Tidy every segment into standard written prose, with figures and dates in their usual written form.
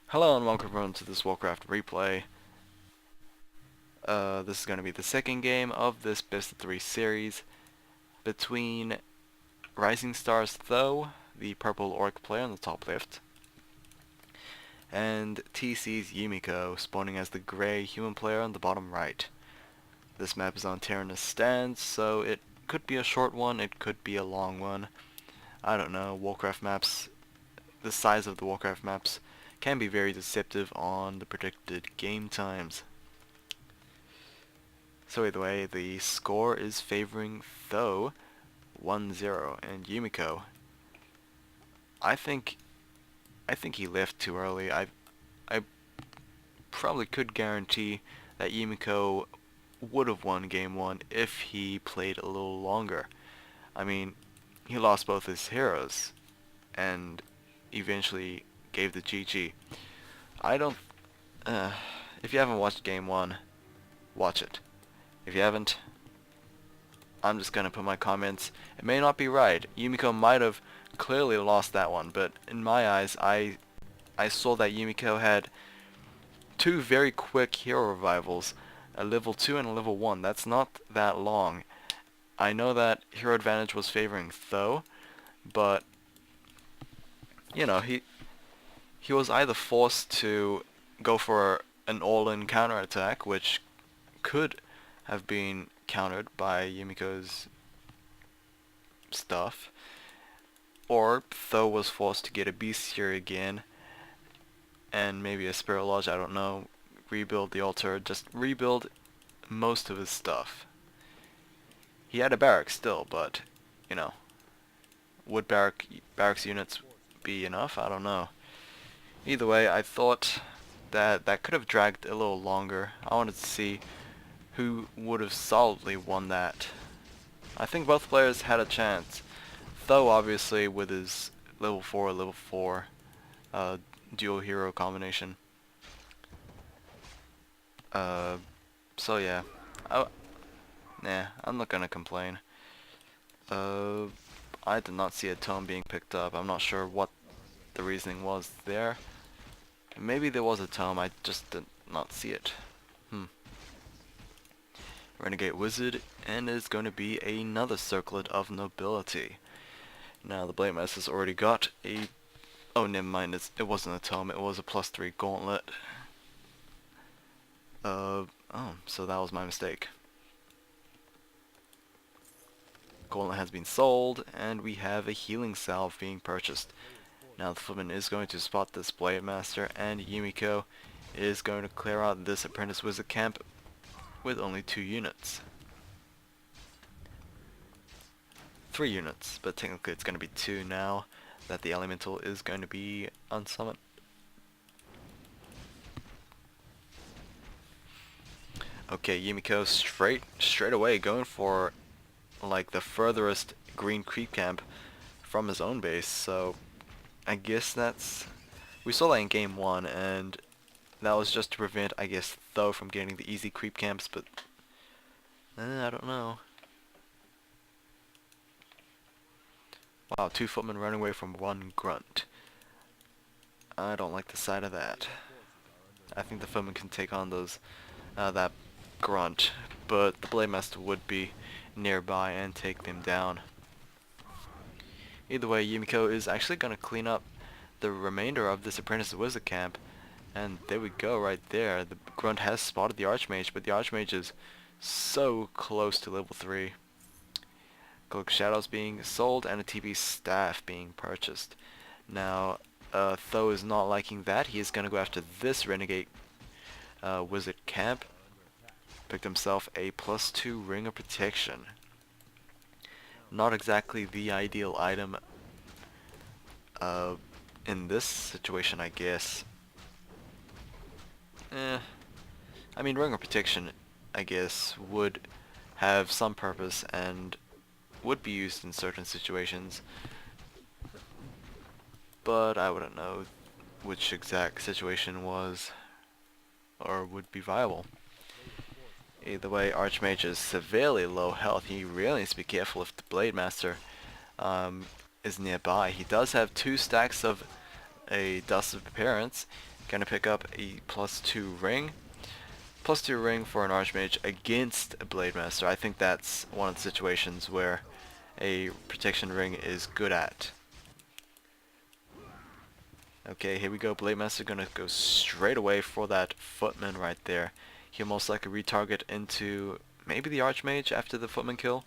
Hello and welcome everyone to this Warcraft replay. This is going to be the second game of this best of 3 series between Rising Stars Tho, the purple orc player on the top left, and TC's Yumiko, spawning as the grey human player on the bottom right. This map is on Terenas stands, so it could be a short one, it could be a long one. I don't know, Warcraft maps, the size of the Warcraft maps can be very deceptive on the predicted game times. So either way, the score is favoring Tho 1-0, and Yumiko. I think he left too early. I probably could guarantee that Yumiko would have won game 1 if he played a little longer. I mean, he lost both his heroes and eventually gave the GG. I don't if you haven't watched game 1, watch it. If you haven't, I'm just gonna put my comments. It may not be right. Yumiko might have clearly lost that one, but in my eyes, I saw that Yumiko had two very quick hero revivals, a level 2 and a level 1. That's not that long. I know that hero advantage was favoring Tho, but you know, he was either forced to go for an all-in counterattack, which could have been countered by Yumiko's stuff, or Tho was forced to get a bestiary again, and maybe a Spirit Lodge, I don't know, rebuild the altar, just rebuild most of his stuff. He had a barrack still, but, you know, would barracks units be enough? I don't know. Either way, I thought that could have dragged a little longer. I wanted to see who would have solidly won that. I think both players had a chance. Tho obviously with his level 4 dual hero combination. So yeah. I'm not gonna complain. I did not see a tome being picked up. I'm not sure what the reasoning was there. Maybe there was a tome, I just did not see it. Renegade Wizard, and is going to be another Circlet of Nobility. Now the Blade Master's already got a... Oh, never mind, it wasn't a tome, it was a +3 gauntlet. Oh, so that was my mistake. Gauntlet has been sold, and we have a healing salve being purchased. Now the footman is going to spot this Blade Master, and Yumiko is going to clear out this Apprentice Wizard camp with only 2 units. 3 units, but technically it's going to be 2 now that the Elemental is going to be unsummoned. Okay, Yumiko straight away going for like the furthest green creep camp from his own base, so I guess that's... We saw that in game 1, and that was just to prevent, I guess, Tho from getting the easy creep camps, but I don't know. Wow, 2 footmen running away from 1 grunt. I don't like the sight of that. I think the footman can take on those that grunt, but the Blade Master would be nearby and take them down. Either way, Yumiko is actually going to clean up the remainder of this Apprentice Wizard camp, and there we go right there. The grunt has spotted the Archmage, but the Archmage is so close to level 3. Cloak Shadows being sold and a TB staff being purchased. Now, Tho is not liking that. He is going to go after this Renegade Wizard camp. Picked himself a +2 Ring of Protection. Not exactly the ideal item in this situation, I guess. I mean, Ring of Protection, I guess, would have some purpose and would be used in certain situations, but I wouldn't know which exact situation was or would be viable. Either way, Archmage is severely low health. He really needs to be careful if the Blade Master is nearby. He does have 2 stacks of a Dust of Appearance, Gonna pick up a +2 ring. +2 ring for an Archmage against a Blade Master. I think that's one of the situations where a protection ring is good at. Okay, here we go. Blade Master gonna go straight away for that Footman right there. He'll most likely retarget into maybe the Archmage after the Footman kill.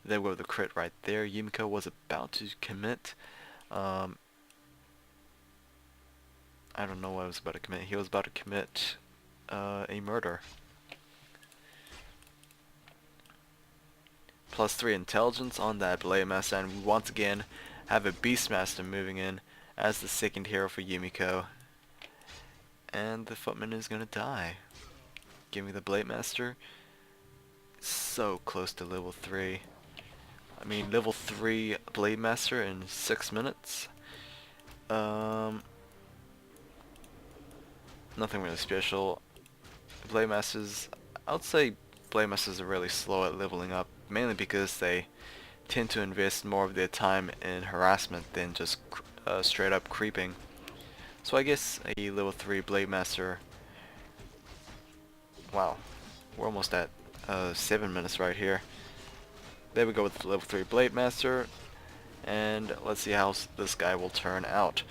There we go, the crit right there. Yumiko was about to commit. I don't know what I was about to commit. He was about to commit a murder. +3 intelligence on that Blade Master, and we once again have a Beastmaster moving in as the second hero for Yumiko. And the Footman is gonna die. Give me the Blade Master. So close to level 3. I mean, level 3 Blade Master in 6 minutes. Nothing really special. Blade Masters, I would say Blade Masters are really slow at leveling up, mainly because they tend to invest more of their time in harassment than just straight up creeping. So I guess a level 3 Blade Master, wow, we're almost at 7 minutes right here. There we go with the level 3 Blade Master, and let's see how this guy will turn out.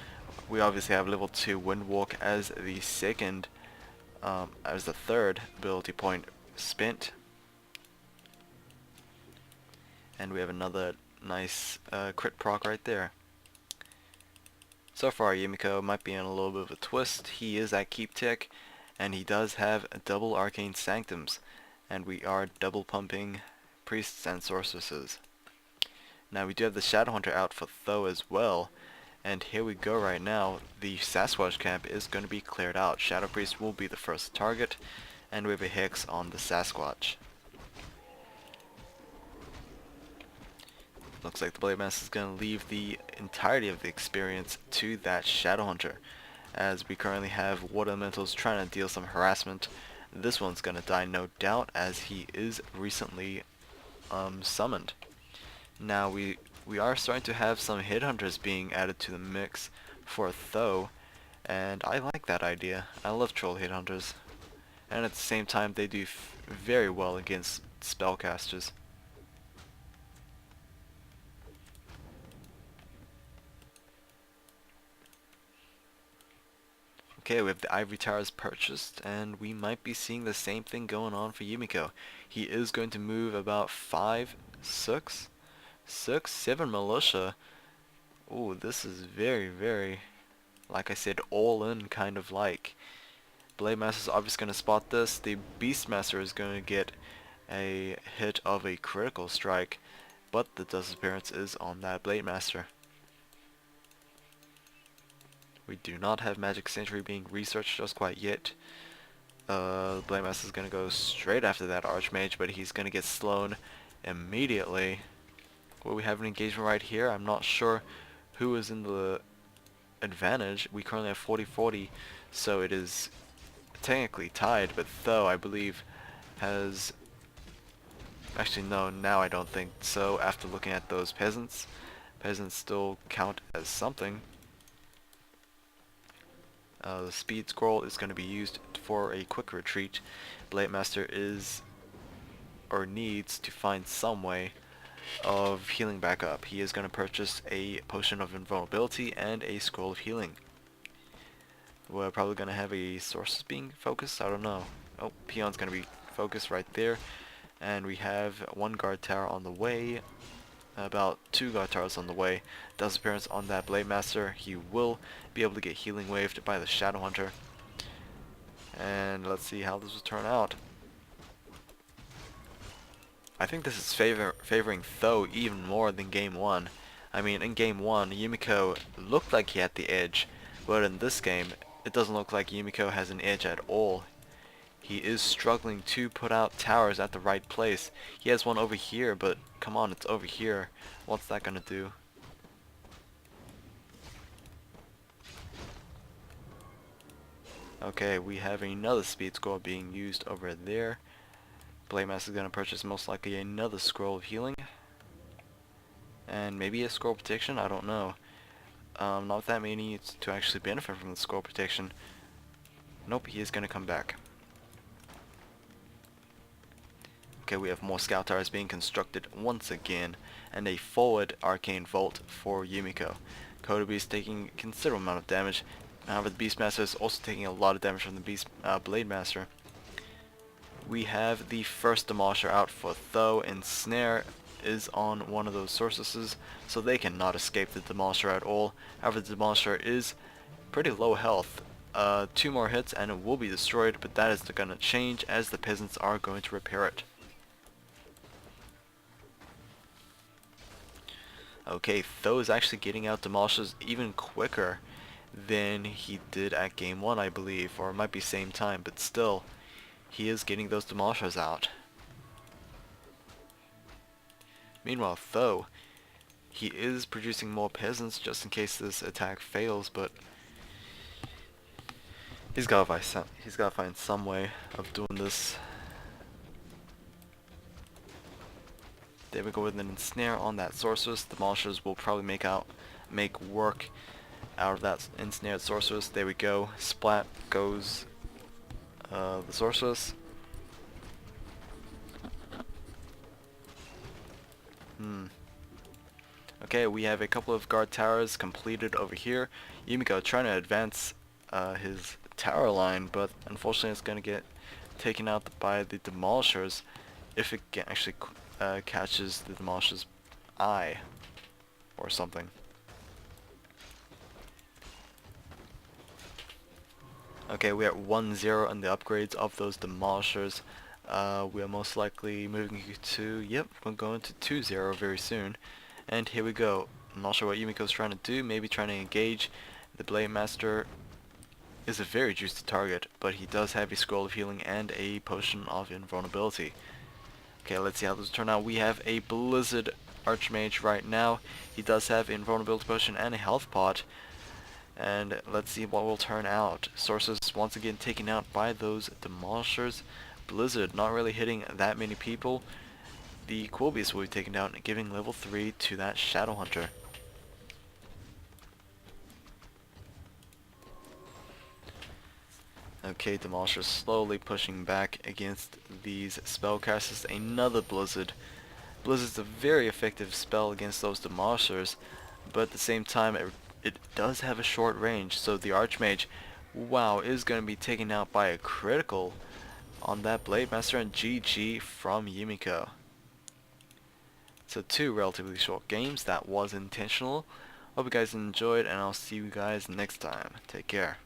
We obviously have level 2 Windwalk as the second, as the third ability point spent. And we have another nice crit proc right there. So far Yumiko might be in a little bit of a twist. He is at Keep Tech, and he does have double Arcane Sanctums, and we are double pumping Priests and Sorceresses. Now we do have the Shadowhunter out for Tho as well, and here we go right now. The Sasquatch camp is going to be cleared out. Shadow Priest will be the first target, and we have a Hex on the Sasquatch. Looks like the Blade Master is going to leave the entirety of the experience to that Shadowhunter, as we currently have Water Elementals trying to deal some harassment. This one's going to die no doubt, as he is recently summoned. Now we are starting to have some Headhunters being added to the mix for Tho, and I like that idea. I love Troll Headhunters, and at the same time they do very well against spellcasters. Okay, we have the Ivory Towers purchased, and we might be seeing the same thing going on for Yumiko. He is going to move about 5, 6, 7 militia. Ooh, this is very, like I said, all in kind of like. Blade Master is obviously going to spot this. The Beastmaster is going to get a hit of a critical strike, but the disappearance is on that Blade Master. We do not have Magic Century being researched just quite yet. Blade Master is going to go straight after that Archmage, but he's going to get slown immediately. Will we have an engagement right here? I'm not sure who is in the advantage. We currently have 40-40, so it is technically tied, but Tho, I believe, has... Actually, no, now I don't think so. After looking at those peasants still count as something. The speed scroll is going to be used for a quick retreat. Blade Master is, or needs to find some way of healing back up. He is going to purchase a potion of invulnerability and a scroll of healing. We're probably going to have a source being focused, I don't know. Oh, Peon's going to be focused right there. And we have one guard tower on the way. About 2 guard towers on the way. Disappearance on that Blade Master. He will be able to get healing waved by the Shadowhunter. And let's see how this will turn out. I think this is favoring Tho even more than game 1. I mean, in game 1, Yumiko looked like he had the edge, but in this game, it doesn't look like Yumiko has an edge at all. He is struggling to put out towers at the right place. He has one over here, but come on, it's over here. What's that gonna do? Okay, we have another speed scroll being used over there. Blade Master is gonna purchase most likely another scroll of healing. And maybe a scroll of protection, I don't know. not that many to actually benefit from the score protection. Nope, he is going to come back. Okay, we have more scout towers being constructed once again, and a forward arcane vault for Yumiko. Kotobi is taking a considerable amount of damage. However, the Beastmaster is also taking a lot of damage from the Blade Master. We have the first Demolisher out for Tho, and Snare is on one of those sorceresses, so they cannot escape the Demolisher at all. However, the Demolisher is pretty low health. 2 more hits and it will be destroyed, but that is going to change as the peasants are going to repair it. Okay, Tho is actually getting out Demolishers even quicker than he did at game 1, I believe, or it might be same time, but still, he is getting those Demolishers out. Meanwhile, Tho, he is producing more peasants just in case this attack fails, but he's gotta find some way of doing this. There we go with an ensnare on that sorceress. The Demolishers will probably make work out of that ensnared sorceress. There we go. Splat goes the sorceress. Okay, we have a couple of guard towers completed over here. Yumiko trying to advance his tower line, but unfortunately it's going to get taken out by the Demolishers if it actually catches the Demolisher's eye or something. Okay, we are at 1-0 on the upgrades of those Demolishers. We are most likely moving to, yep, we're going to 2-0 very soon. And here we go. I'm not sure what Yumiko's trying to do, maybe trying to engage. The Blade Master is a very juicy target, but he does have a Scroll of Healing and a Potion of Invulnerability. Okay, let's see how those turn out. We have a Blizzard Archmage right now. He does have Invulnerability Potion and a Health Pot. And let's see what will turn out. Sorceress once again taken out by those Demolishers. Blizzard not really hitting that many people. The Quillbeast will be taken down, giving level 3 to that Shadow Hunter. Okay, Demolisher slowly pushing back against these spellcasters. Another Blizzard. Blizzard's a very effective spell against those Demolishers, but at the same time it does have a short range, so the Archmage, wow, is going to be taken out by a critical on that Blade Master, and GG from Yumiko. So 2 relatively short games. That was intentional. Hope you guys enjoyed, and I'll see you guys next time. Take care.